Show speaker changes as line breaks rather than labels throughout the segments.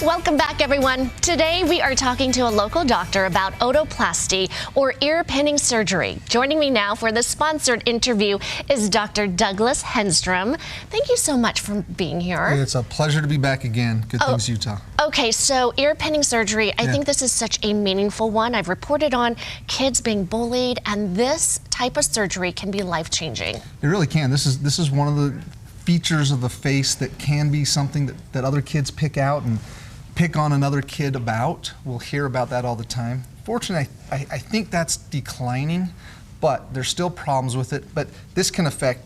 Welcome back, everyone. Today we are talking to a local doctor about otoplasty, or ear pinning surgery. Joining me now for the sponsored interview is Dr. Douglas Henstrom. Thank you so much for being here.
It's a pleasure to be back again. Good things, Utah.
Okay, so ear pinning surgery, I think this is such a meaningful one. I've reported on kids being bullied, and this type of surgery can be life-changing.
It really can. This is one of the features of the face that can be something that other kids pick out and pick on another kid about. We'll hear about that all the time. Fortunately, I think that's declining, but there's still problems with it. But this can affect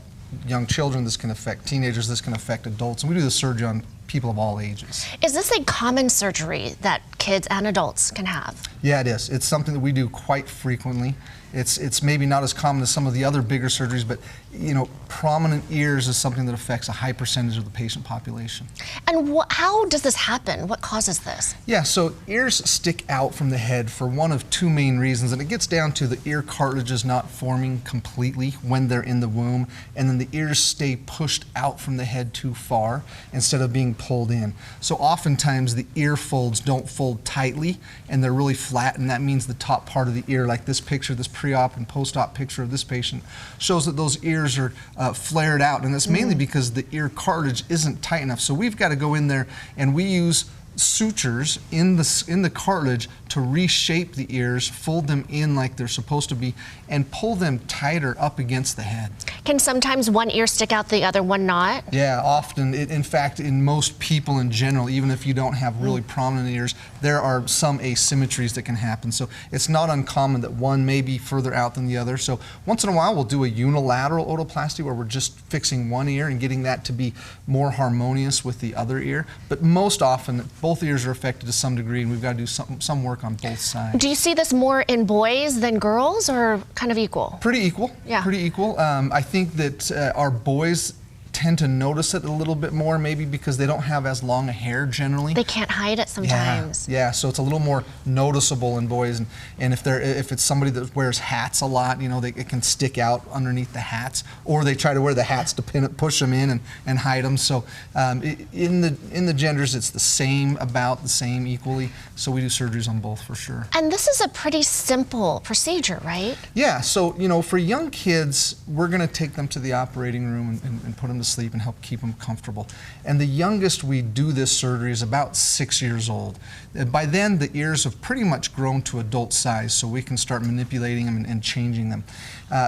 young children, this can affect teenagers, this can affect adults, and we do the surgery on people of all ages.
Is this a common surgery that kids and adults can have?
Yeah, it is. It's something that we do quite frequently. It's maybe not as common as some of the other bigger surgeries, but you know, prominent ears is something that affects a high percentage of the patient population.
And how does this happen? What causes this?
Yeah, so ears stick out from the head for one of two main reasons, and it gets down to the ear cartilages not forming completely when they're in the womb, and then the ears stay pushed out from the head too far instead of being pulled in. So oftentimes the ear folds don't fold tightly and they're really flat, and that means the top part of the ear, like this picture, this pre-op and post-op picture of this patient, shows that those ears are flared out, and that's mainly because the ear cartilage isn't tight enough. So we've got to go in there and we use sutures in the cartilage to reshape the ears, fold them in like they're supposed to be, and pull them tighter up against the head.
Can sometimes one ear stick out, the other one not?
Yeah, often. In fact, in most people in general, even if you don't have really prominent ears, there are some asymmetries that can happen. So it's not uncommon that one may be further out than the other. So once in a while, we'll do a unilateral otoplasty where we're just fixing one ear and getting that to be more harmonious with the other ear. But most often, both ears are affected to some degree, and we've got to do some work on both sides.
Do you see this more in boys than girls, or kind of equal?
Pretty equal. Yeah. Pretty equal. I think that our boys tend to notice it a little bit more, maybe because they don't have as long a hair generally.
They can't hide it sometimes.
Yeah, so it's a little more noticeable in boys, and if it's somebody that wears hats a lot, you know, it can stick out underneath the hats, or they try to wear the hats to push them in and hide them. So in the genders, it's about the same equally. So we do surgeries on both for sure.
And this is a pretty simple procedure, right?
Yeah. So you know, for young kids, we're going to take them to the operating room and put them to sleep and help keep them comfortable. And the youngest we do this surgery is about 6 years old. By then, the ears have pretty much grown to adult size, so we can start manipulating them and changing them.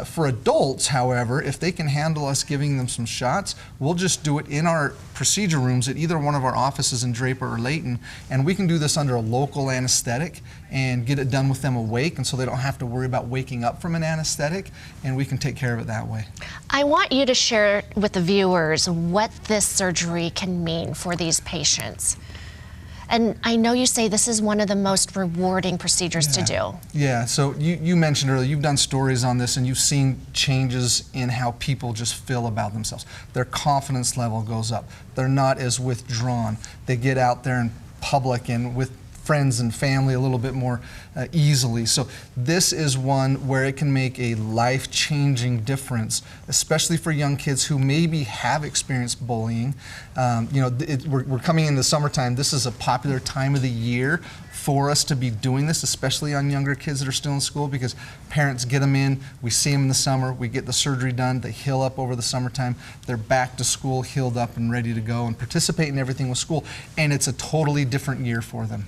For adults, however, if they can handle us giving them some shots, we'll just do it in our procedure rooms at either one of our offices in Draper or Layton, and we can do this under a local anesthetic and get it done with them awake, and so they don't have to worry about waking up from an anesthetic, and we can take care of it that way.
I want you to share with the viewers what this surgery can mean for these patients. And I know you say this is one of the most rewarding procedures to do. Yeah,
so you mentioned earlier, you've done stories on this and you've seen changes in how people just feel about themselves. Their confidence level goes up. They're not as withdrawn. They get out there in public and with friends and family a little bit more easily. So this is one where it can make a life-changing difference, especially for young kids who maybe have experienced bullying. You know, we're coming into summertime. This is a popular time of the year for us to be doing this, especially on younger kids that are still in school, because parents get them in, we see them in the summer, we get the surgery done, they heal up over the summertime, they're back to school, healed up and ready to go and participate in everything with school, and it's a totally different year for them.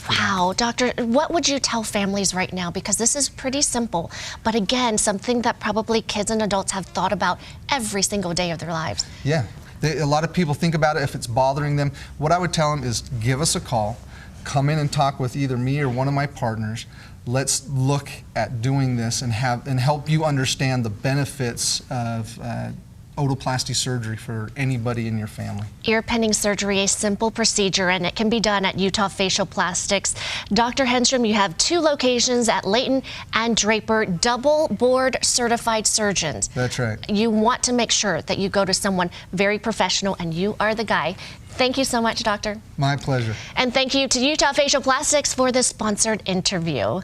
Wow, doctor, what would you tell families right now? Because this is pretty simple, but again, something that probably kids and adults have thought about every single day of their lives.
Yeah, a lot of people think about it if it's bothering them. What I would tell them is give us a call, come in and talk with either me or one of my partners. Let's look at doing this and help you understand the benefits of otoplasty surgery for anybody in your family.
Ear pinning surgery, a simple procedure, and it can be done at Utah Facial Plastics. Dr. Henstrom, you have 2 locations at Layton and Draper, double board certified surgeons.
That's right.
You want to make sure that you go to someone very professional, and you are the guy. Thank you so much, doctor.
My pleasure.
And thank you to Utah Facial Plastics for this sponsored interview.